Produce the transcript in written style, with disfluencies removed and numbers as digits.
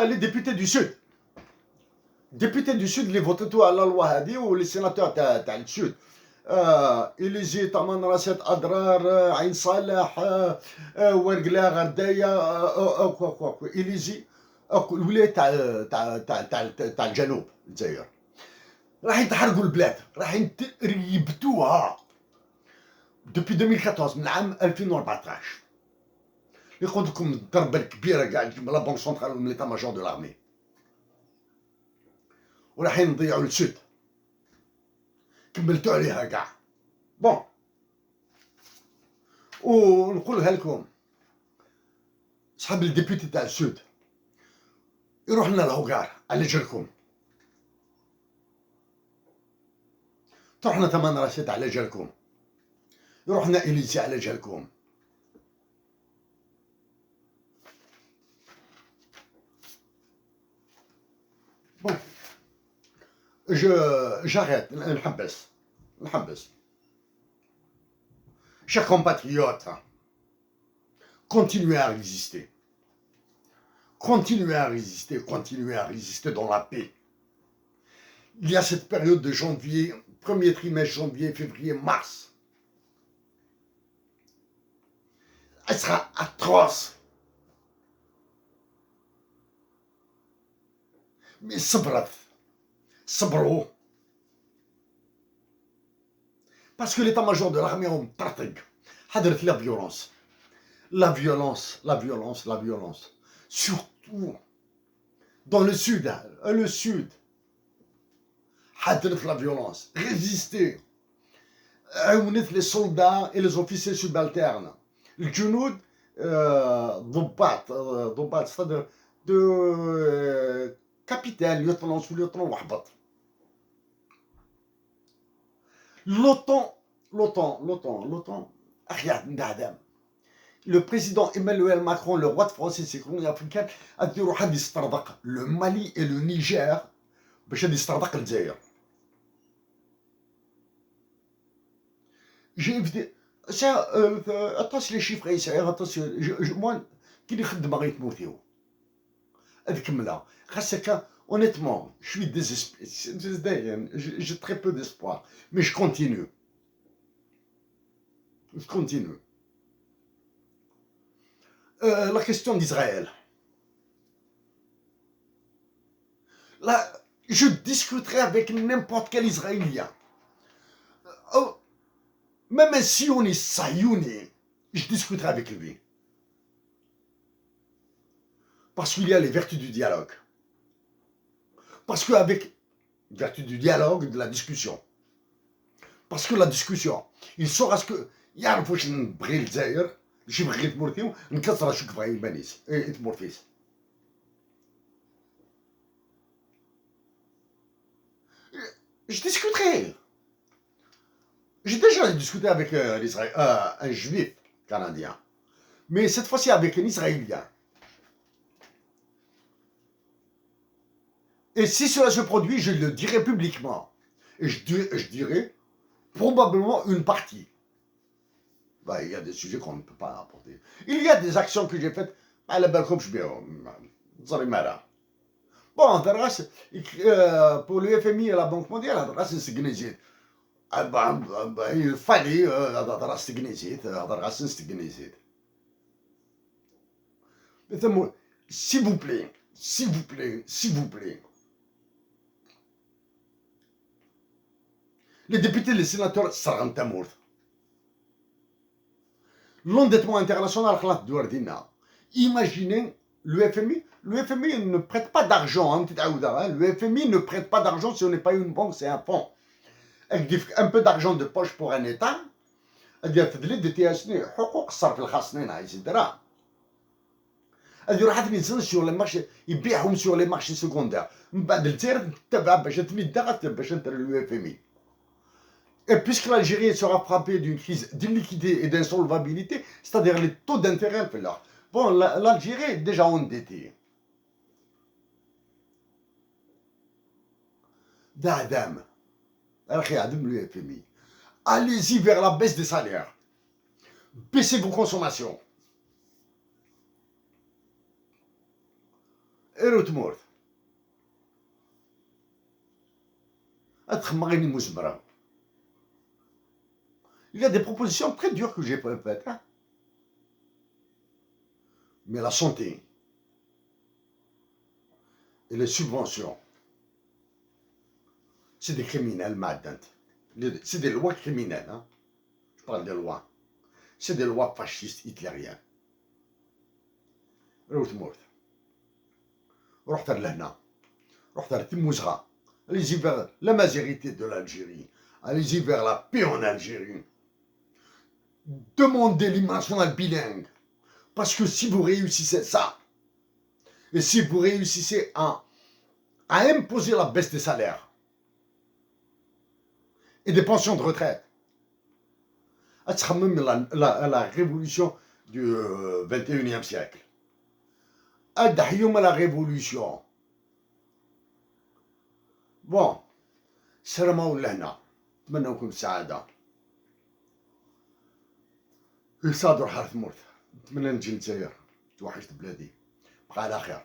Les députés du Sud. Députés du Sud, les votent tout à la loi Hadi ou les sénateurs du Sud. إليزي طمان راسات أضرار عين صالح ورقلا غرداية إليزي الولايات تاع الجنوب الجزائر راح تحرقوا البلاد راح يبتوها دوبي 2014 من عام 2014 اللي قلت لكم الضربه الكبيره كاع لا بنك سونترال من ليتا ماجور دو لارمي ورايحين نضيعوا السود كملتوا عليها كاع بون ونقولها لكم صحاب الديبيوتي تاع السود يروح لنا الهوكار على جالكم تروح لنا ثمان راسات على جالكم يروح لنا إليزي على جالكم بون j'arrête نحبس chers compatriotes continuez à résister continuez à résister dans la paix. Il y a cette période de janvier, premier trimestre janvier, février, mars. Elle sera atroce. Mais صبروا. Parce que l'état-major de l'armée a مطرطق. حضرت la violence. Surtout dans le sud. حضرت la violence. Résistez. عاونت les soldats et les officiers subalternes. الجنود ضباط c'est-à-dire de capitaine, lieutenant, sous-lieutenant وحبط. l'OTAN أخي ندعم. Le président Emmanuel Macron, le roi de France et ses colonies africaines, a dit روح غادي يسترزق le Mali et le Niger باش غادي يسترزق الجزائر. J'ai évité ça attention les chiffres attention moi كي نخدم غادي تموتيو هذيك كملها خاصك honnêtement je suis désespéré j'ai très peu d'espoir mais je continue la question d'Israël là je discuterai avec n'importe quel Israélien même un sioniste sayouni je discuterai avec lui parce qu'il y a les vertus du dialogue. Parce qu'avec vertu du dialogue, de la discussion. Parce que la discussion, il saura ce que يعرفوا واش نبغي الجزائر ماشي بغي تمورتيو نكسر شوك بغا يبانيس تمورتيس. Je discuterai. J'ai déjà discuté avec un juif canadien. Mais cette fois-ci avec un Israélien. Et si cela se produit, je le dirai publiquement. Et je dirai probablement une partie. Ben, il y a des sujets qu'on ne peut pas apporter. Il y a des actions que j'ai faites. Bon, pour le FMI et la Banque mondiale, il fallait s'il vous plaît. Les députés et les sénateurs صرغن تمورت. L'endettement international خلاص دوار دينا. Imaginez le FMI ne prête pas d'argent. Le FMI ne prête pas d'argent si on n'est pas une banque, c'est un fonds. Un peu d'argent de poche pour un État. ديال تدليل ديال حقوق الصرف الخاصين هاي الدراهم. هذه راح تنزل sur les marchés يبيعهم sur les marchés secondaires. من بعد الجزائر تتبع باش تمد باش تنتر le FMI. Et puisque l'Algérie sera frappée d'une crise d'illiquidité et d'insolvabilité, c'est-à-dire les taux d'intérêt, bon, l'Algérie est déjà endettée. D'Adam, le FMI. Allez-y vers la baisse des salaires. Baissez vos consommations. إيرو تمورت أتخمم غيني مزمرة. Il y a des propositions très dures que j'ai faites. Hein. Mais la santé et les subventions, c'est des criminels, madame. C'est des lois criminelles. Hein. Je parle des lois. C'est des lois fascistes hitlériennes. روت مورت رحت لهنا رحت لتموزغا allez-y vers la majorité de l'Algérie, allez-y vers la paix en Algérie, demandez l'hymne national bilingue, parce que si vous réussissez ça, et si vous réussissez à imposer la baisse des salaires et des pensions de retraite, à même la révolution du 21e siècle, à la révolution. Bon, سلامة ولهنا نتمنى لكم السعادة. يصادر حارة مورت، نتمنى نجي للجزائر، توحشت بلادي، بقى على خير.